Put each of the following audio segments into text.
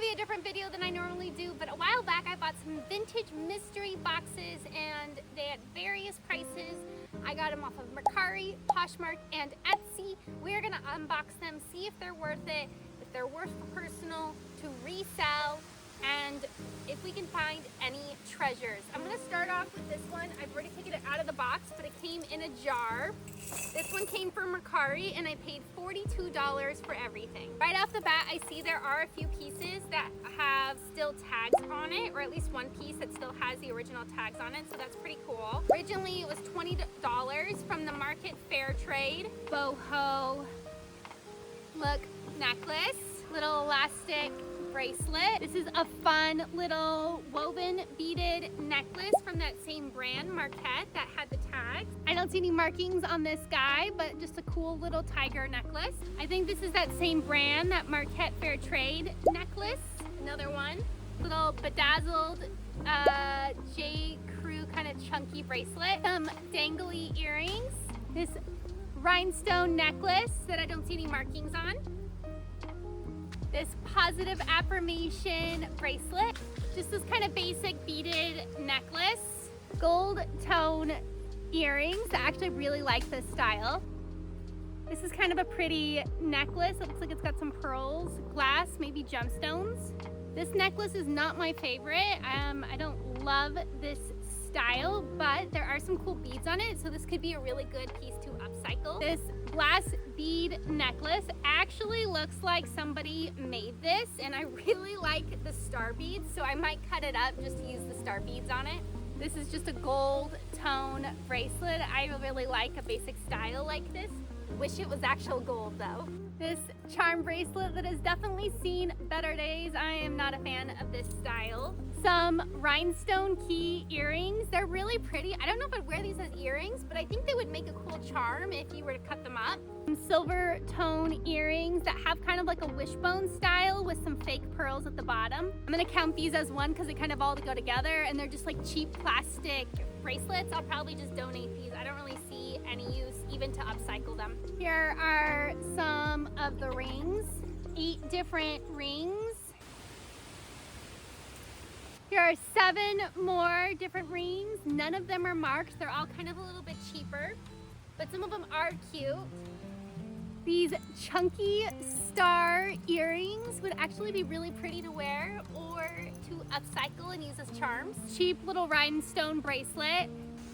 be a different video than I normally do, but a while back I bought some vintage mystery boxes and they had various prices. I got them off of Mercari, Poshmark, and Etsy. We're gonna unbox them, see if they're worth it, if they're worth for personal, to resell, and if we can find any treasures. I'm gonna start off with this one. I've already taken it out of the box, but it came in a jar. This one came from Mercari and I paid $42 for everything. Right off the bat, I see there are a few pieces that have still tags on it, or at least one piece that still has the original tags on it, so that's pretty cool. Originally, it was $20 from the Market Fair Trade. Boho look necklace, little elastic bracelet. This is a fun little woven beaded necklace from that same brand, Marquette, that had the tags. I don't see any markings on this guy, but just a cool little tiger necklace. I think this is that same brand, that Marquette Fair Trade necklace. Another one, little bedazzled J. Crew kind of chunky bracelet. Some dangly earrings. This rhinestone necklace that I don't see any markings on. This positive affirmation bracelet, just this kind of basic beaded necklace, gold tone earrings. I actually really like this style. This is kind of a pretty necklace. It looks like it's got some pearls, glass, maybe gemstones. This necklace is not my favorite. I don't love this style, but there are some cool beads on it, so this could be a really good piece to upcycle. This glass bead necklace actually looks like somebody made this, and I really like the star beads, so I might cut it up just to use the star beads on it. This is just a gold tone bracelet. I really like a basic style like this. Wish it was actual gold though. This charm bracelet that has definitely seen better days. I am not a fan of this style. Some rhinestone key earrings. They're really pretty. I don't know if I'd wear these as earrings, but I think they would make a cool charm if you were to cut them up. Some silver tone earrings that have kind of like a wishbone style with some fake pearls at the bottom. I'm gonna count these as one because they kind of all go together, and they're just like cheap plastic bracelets. I'll probably just donate these. I don't really see any use even to upcycle them. Here are some of the rings, 8 different rings. Here are 7 more different rings. None of them are marked. They're all kind of a little bit cheaper, but some of them are cute. These chunky star earrings would actually be really pretty to wear or to upcycle and use as charms. Cheap little rhinestone bracelet.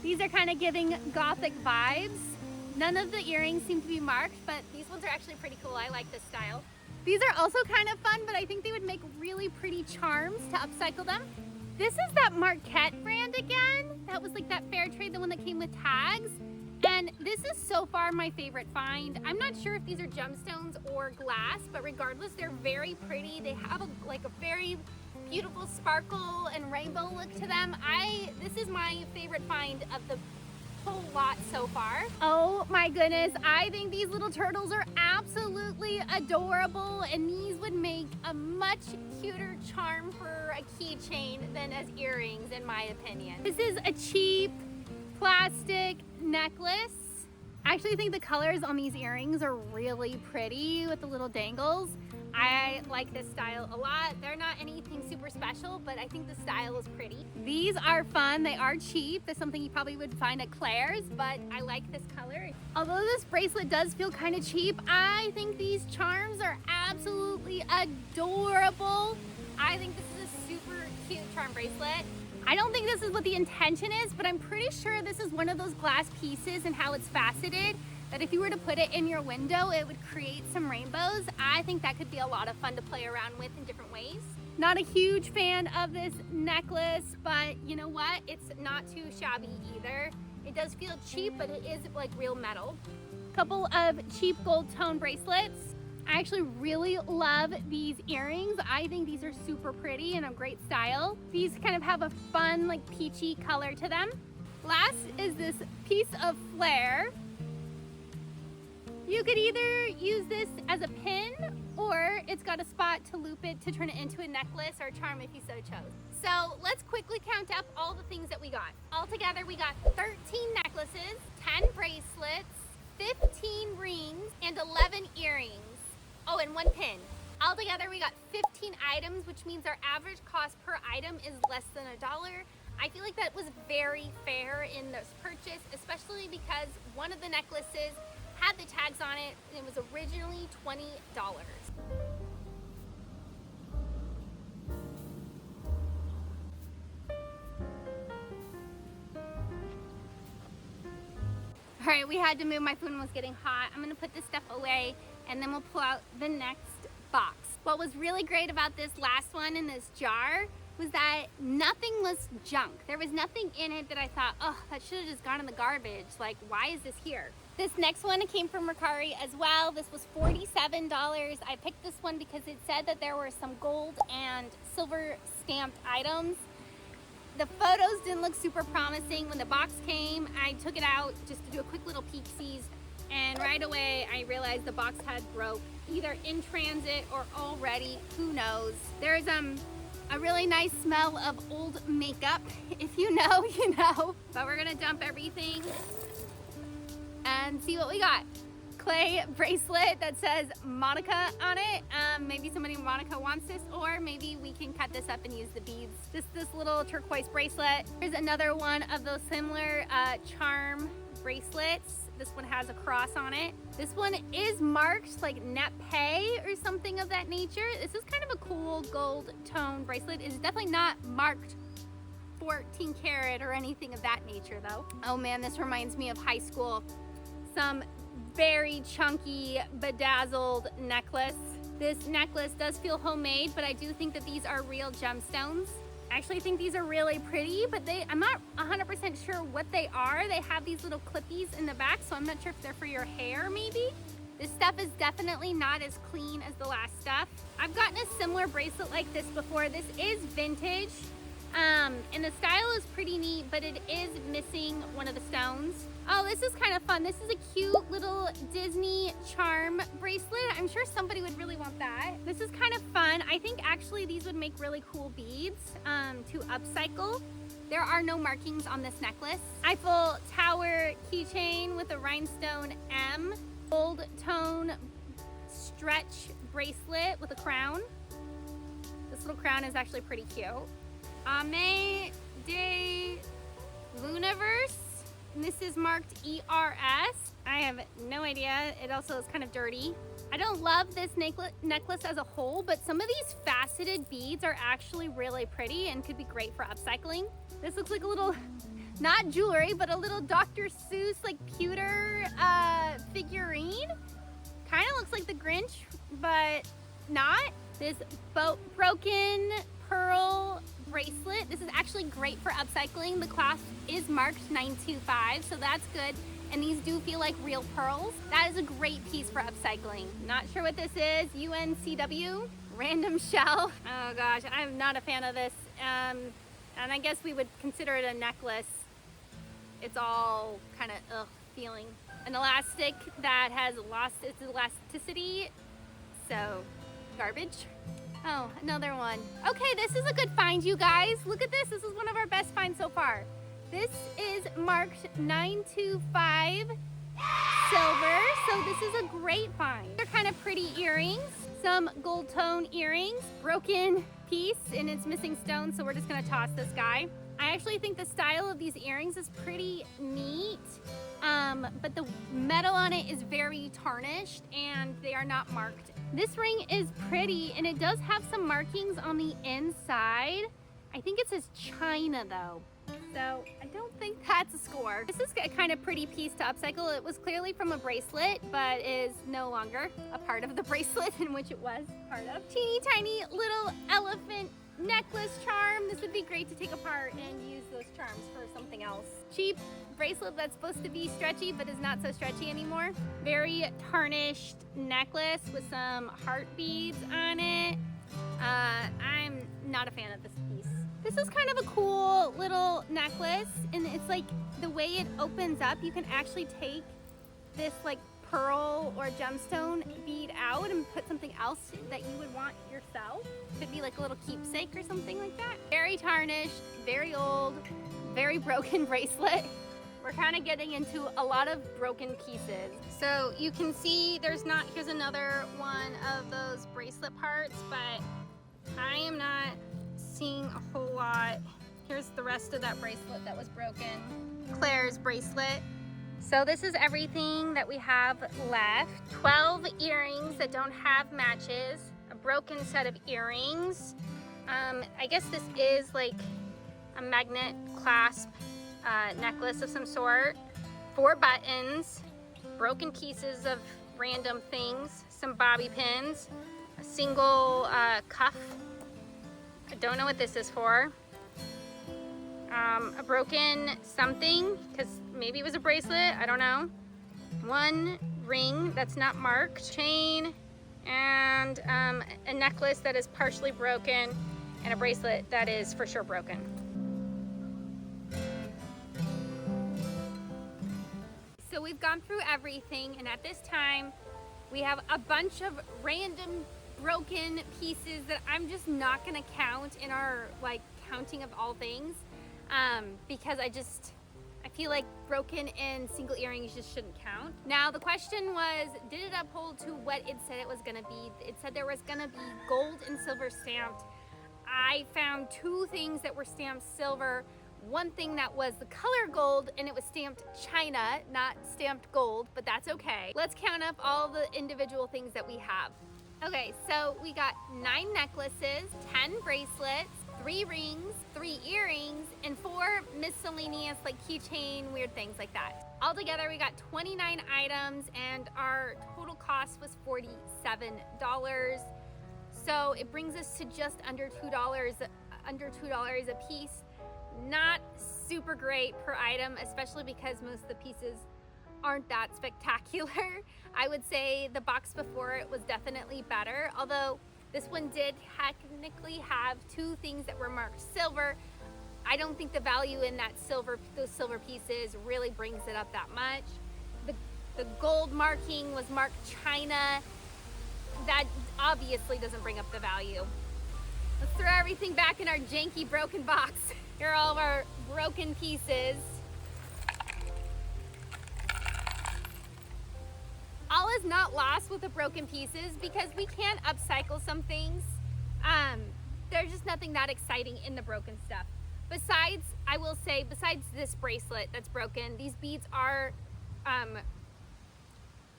These are kind of giving gothic vibes. None of the earrings seem to be marked, but these ones are actually pretty cool. I like this style. These are also kind of fun, but I think they would make really pretty charms to upcycle them. This is that Marquette brand again. That was like that fair trade, the one that came with tags. And this is so far my favorite find. I'm not sure if these are gemstones or glass, but regardless, they're very pretty. They have a very beautiful sparkle and rainbow look to them. This is my favorite find of the whole lot so far. Oh my goodness, I think these little turtles are absolutely adorable, and these would make a much cuter charm for a keychain than as earrings, in my opinion. This is a cheap plastic necklace. I actually think the colors on these earrings are really pretty with the little dangles. I like this style a lot. They're not anything super special, but I think the style is pretty. These are fun. They are cheap. That's something you probably would find at Claire's, but I like this color. Although this bracelet does feel kind of cheap, I think these charms are absolutely adorable. I think this is a super cute charm bracelet. I don't think this is what the intention is, but I'm pretty sure this is one of those glass pieces and how it's faceted, that if you were to put it in your window, it would create some rainbows. I think that could be a lot of fun to play around with in different ways. Not a huge fan of this necklace, but you know what? It's not too shabby either. It does feel cheap, but it is like real metal. Couple of cheap gold tone bracelets. I actually really love these earrings. I think these are super pretty and a great style. These kind of have a fun, like peachy color to them. Last is this piece of flare. You could either use this as a pin, or it's got a spot to loop it to turn it into a necklace or a charm if you so chose. So let's quickly count up all the things that we got. Altogether, we got 13 necklaces, 10 bracelets, 15 rings, and 11 earrings. Oh, and 1 pin. Altogether, we got 15 items, which means our average cost per item is less than $1. I feel like that was very fair in this purchase, especially because one of the necklaces had the tags on it and it was originally $20. All right, we had to move. My phone was getting hot. I'm gonna put this stuff away and then we'll pull out the next box. What was really great about this last one in this jar was that nothing was junk. There was nothing in it that I thought, oh, that should have just gone in the garbage. Like, why is this here? This next one came from Mercari as well. This was $47. I picked this one because it said that there were some gold and silver stamped items. The photos didn't look super promising. When the box came, I took it out just to do a quick little peek-sees, and right away I realized the box had broke, either in transit or already, who knows. There's a really nice smell of old makeup. If you know, you know. But we're gonna dump everything and see what we got. Clay bracelet that says Monica on it. Maybe somebody in Monica wants this, or maybe we can cut this up and use the beads. Just this little turquoise bracelet. Here's another one of those similar charm bracelets. This one has a cross on it. This one is marked like net pay or something of that nature. This is kind of a cool gold tone bracelet. It's definitely not marked 14 karat or anything of that nature though. Oh man, this reminds me of high school. Some very chunky bedazzled necklace. This necklace does feel homemade, but I do think that these are real gemstones. I actually think these are really pretty, but I'm not 100% sure what they are. They have these little clippies in the back, so I'm not sure if they're for your hair maybe. This stuff is definitely not as clean as the last stuff. I've gotten a similar bracelet like this before. This is vintage, and the style is pretty neat, but it is missing one of the stones. Oh, this is kind of fun. This is a cute little Disney charm bracelet. I'm sure somebody would really want that. This is kind of fun. I think actually these would make really cool beads to upcycle. There are no markings on this necklace. Eiffel Tower keychain with a rhinestone M. Gold tone stretch bracelet with a crown. This little crown is actually pretty cute. Ame de Luniverse. And this is marked ERS. I have no idea. It also is kind of dirty. I don't love this necklace as a whole, but some of these faceted beads are actually really pretty and could be great for upcycling. This looks like a little, not jewelry, but a little Dr. Seuss like pewter figurine. Kind of looks like the Grinch, but not. This broken pearl bracelet. This is actually great for upcycling. The clasp is marked 925, so that's good. And these do feel like real pearls. That is a great piece for upcycling. Not sure what this is. UNCW, random shell. Oh gosh, I'm not a fan of this. And I guess we would consider it a necklace. It's all kind of feeling. An elastic that has lost its elasticity, so garbage. Oh, another one. Okay, this is a good find, you guys. Look at this. This is one of our best finds so far. This is marked 925 silver, so this is a great find. They're kind of pretty earrings, some gold tone earrings, broken piece, and it's missing stones, so we're just gonna toss this guy. I actually think the style of these earrings is pretty neat, but the metal on it is very tarnished and they are not marked. This ring is pretty and it does have some markings on the inside. I think it says China though, so I don't think that's a score. This is a kind of pretty piece to upcycle. It was clearly from a bracelet, but is no longer a part of the bracelet in which it was part of. Teeny tiny little elephant necklace charm. This would be great to take apart and use those charms for something else. Cheap bracelet that's supposed to be stretchy but is not so stretchy anymore. Very tarnished necklace with some heart beads on it. I'm not a fan of this piece. This is kind of a cool little necklace, and it's like the way it opens up, you can actually take this like pearl or gemstone bead out and put something else that you would want yourself. Could be like a little keepsake or something like that. Very tarnished, very old, very broken bracelet. we're kind of getting into a lot of broken pieces. So you can see here's another one of those bracelet parts, but I am not seeing a whole lot. Here's the rest of that bracelet that was broken. Claire's bracelet. So this is everything that we have left. 12 earrings that don't have matches, a broken set of earrings. I guess this is like a magnet clasp necklace of some sort. 4 buttons, broken pieces of random things, some bobby pins, a single cuff. I don't know what this is for. A broken something, because maybe it was a bracelet, I don't know. 1 ring that's not marked, chain, and a necklace that is partially broken, and a bracelet that is for sure broken. So we've gone through everything, and at this time we have a bunch of random broken pieces that I'm just not gonna count in our like counting of all things, because I feel like broken and single earrings just shouldn't count. Now the question was, did it uphold to what it said it was gonna be? It said there was gonna be gold and silver stamped. I found 2 things that were stamped silver, 1 thing that was the color gold, and it was stamped China, not stamped gold, but that's okay. Let's count up all the individual things that we have. Okay, so we got 9 necklaces, 10 bracelets, 3 rings, 3 earrings, and 4 miscellaneous like keychain, weird things like that. Altogether, we got 29 items, and our total cost was $47. So it brings us to just under $2 a piece. Not super great per item, especially because most of the pieces aren't that spectacular. I would say the box before it was definitely better, although this one did technically have 2 things that were marked silver. I don't think the value in those silver pieces really brings it up that much. The gold marking was marked China. That obviously doesn't bring up the value. Let's throw everything back in our janky broken box. Here are all of our broken pieces. All is not lost with the broken pieces because we can upcycle some things. There's just nothing that exciting in the broken stuff. Besides, I will say, besides this bracelet that's broken, these beads are,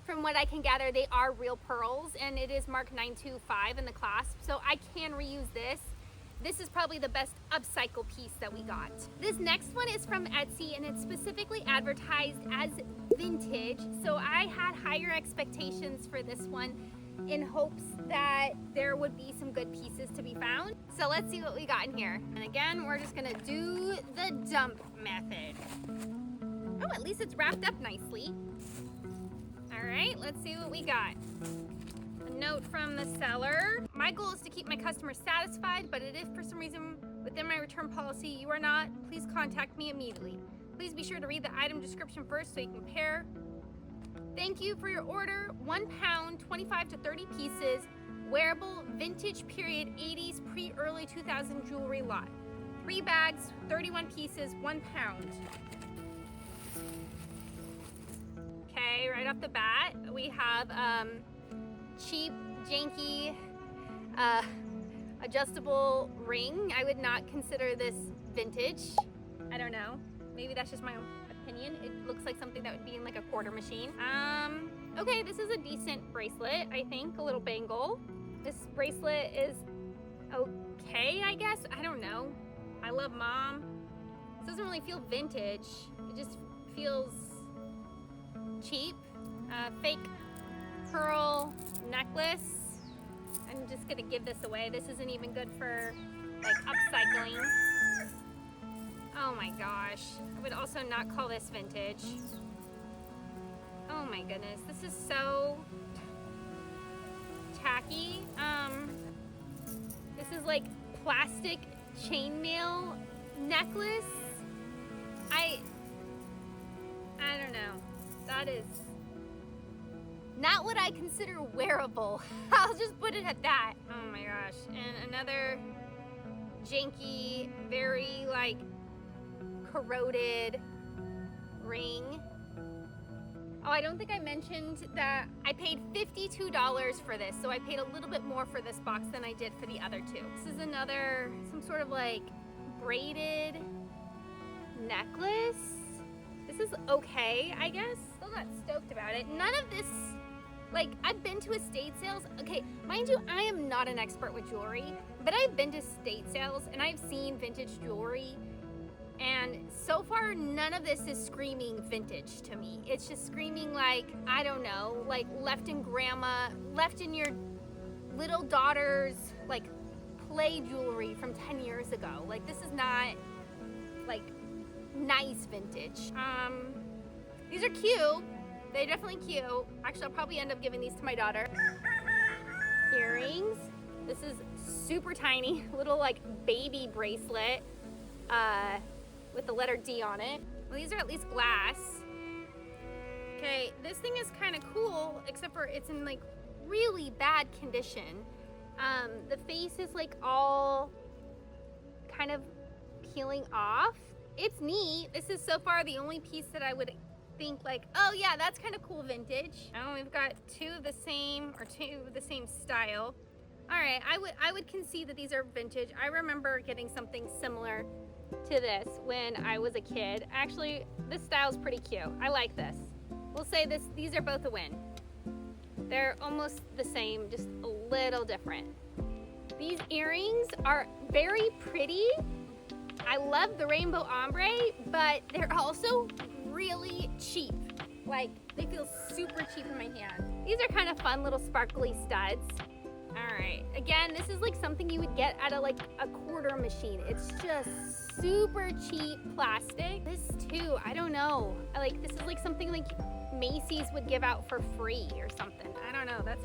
from what I can gather, they are real pearls, and it is marked 925 in the clasp, so I can reuse this. This is probably the best upcycle piece that we got. This next one is from Etsy, and it's specifically advertised as vintage, so I had higher expectations for this one in hopes that there would be some good pieces to be found. So let's see what we got in here. And again, we're just gonna do the dump method. Oh, at least it's wrapped up nicely. All right, let's see what we got. A note from the seller. My goal is to keep my customers satisfied, but if for some reason within my return policy you are not, please contact me immediately. Please be sure to read the item description first so you can compare. Thank you for your order. 1 pound, 25 to 30 pieces, wearable, vintage period 80s, pre-early 2000 jewelry lot. 3 bags, 31 pieces, 1 pound. Okay, right off the bat, we have cheap, janky, adjustable ring. I would not consider this vintage. I don't know. Maybe that's just my own opinion. It looks like something that would be in like a quarter machine. Okay, this is a decent bracelet, I think. A little bangle. This bracelet is okay, I guess. I don't know. I love Mom. This doesn't really feel vintage. It just feels cheap. Fake pearl necklace. I'm just gonna give this away. This isn't even good for like upcycling. Oh my gosh. I would also not call this vintage. Oh my goodness. This is so tacky. This is like plastic chainmail necklace. I don't know. That is not what I consider wearable. I'll just put it at that. Oh my gosh. And another janky, very like corroded ring. Oh, I don't think I mentioned that I paid $52 for this, so I paid a little bit more for this box than I did for the other two. This is another, some sort of like braided necklace. This is okay, I guess. Still not stoked about it. None of this, like, I've been to estate sales. Okay, mind you, I am not an expert with jewelry, but I've been to estate sales and I've seen vintage jewelry, and so far none of this is screaming vintage to me. It's just screaming like, I don't know, like left in your little daughter's like play jewelry from 10 years ago. Like, this is not like nice vintage. These are cute. They're definitely cute. Actually, I'll probably end up giving these to my daughter. Earrings. This is super tiny, little like baby bracelet with the letter D on it. Well, these are at least glass. Okay, this thing is kind of cool, except for it's in like really bad condition. The face is like all kind of peeling off. It's neat. This is so far the only piece that I would think like, oh yeah, that's kind of cool vintage. Oh, we've got two of the same style. All right, I would concede that these are vintage. I remember getting something similar to this when I was a kid. Actually, this style is pretty cute. I like this. We'll say these are both a win. They're almost the same, just a little different. These earrings are very pretty. I love the rainbow ombre, but they're also really cheap. Like, they feel super cheap in my hand. These are kind of fun little sparkly studs. All right, again, this is like something you would get at a quarter machine. It's just super cheap plastic. This too, I don't know. This is like something like Macy's would give out for free or something. I don't know, that's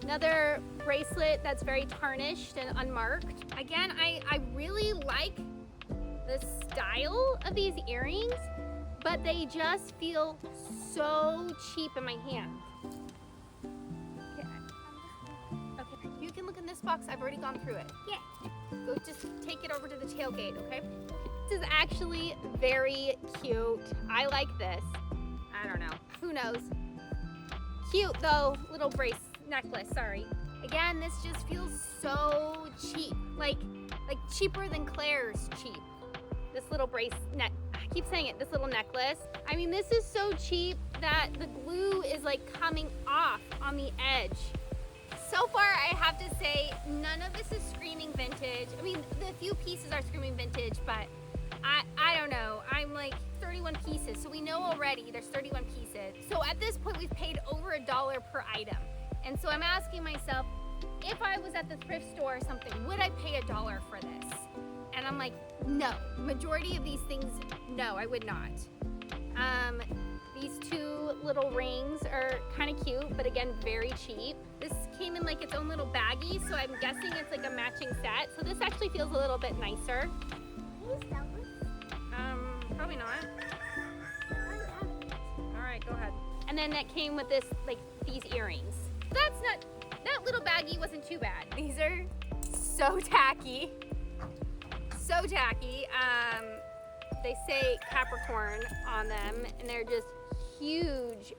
another bracelet that's very tarnished and unmarked. Again, I really like the style of these earrings, but they just feel so cheap in my hand. Okay, you can look in this box. I've already gone through it. Yeah. Go just take it over to the tailgate, okay? This is actually very cute. I like this. I don't know. Who knows? Cute though, little necklace, sorry. Again, this just feels so cheap. Like cheaper than Claire's cheap. This little I keep saying it, this little necklace. I mean, this is so cheap that the glue is like coming off on the edge. So far, I have to say, none of this is screaming vintage. I mean, the few pieces are screaming vintage, but I don't know. I'm like 31 pieces, so we know already there's 31 pieces. So at this point, we've paid over $1 per item. And so I'm asking myself, if I was at the thrift store or something, would I pay $1 for this? And I'm like, no. Majority of these things, no, I would not. These two little rings are kind of cute, but again, very cheap. This came in like its own little baggie, so I'm guessing it's like a matching set. So this actually feels a little bit nicer. Can you sell this? Probably not. All right, go ahead. And then that came with these earrings. That little baggie wasn't too bad. These are so tacky. So tacky. They say Capricorn on them, and they're just huge,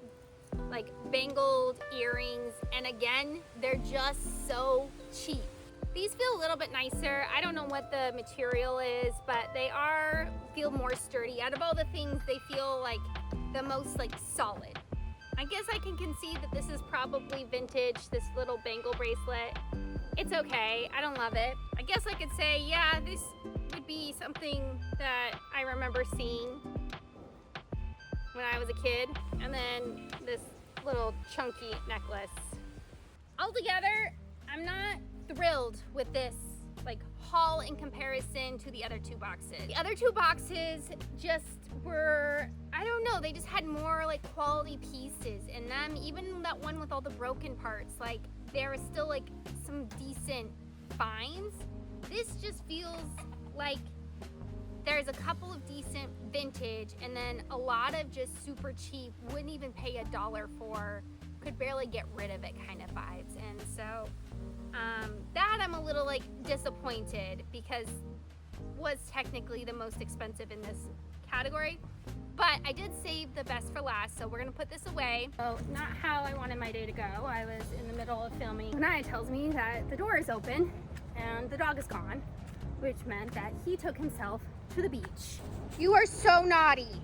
like bangled earrings. And again, they're just so cheap. These feel a little bit nicer. I don't know what the material is, but they feel more sturdy. Out of all the things, they feel like the most like solid. I guess I can concede that this is probably vintage, this little bangle bracelet. It's okay, I don't love it. I guess I could say, yeah, this would be something that I remember seeing when I was a kid. And then this little chunky necklace. Altogether, I'm not thrilled with this haul in comparison to the other two boxes. The other two boxes just were, I don't know, they just had more quality pieces in them. Even that one with all the broken parts, there was still some decent finds. This just feels like there's a couple of decent vintage and then a lot of just super cheap, wouldn't even pay $1 for, could barely get rid of it kind of vibes. And so that I'm a little disappointed because was technically the most expensive in this category. But I did save the best for last, so we're gonna put this away. So not how I wanted my day to go. I was in the middle of filming. Naya tells me that the door is open and the dog is gone, which meant that he took himself to the beach. You are so naughty.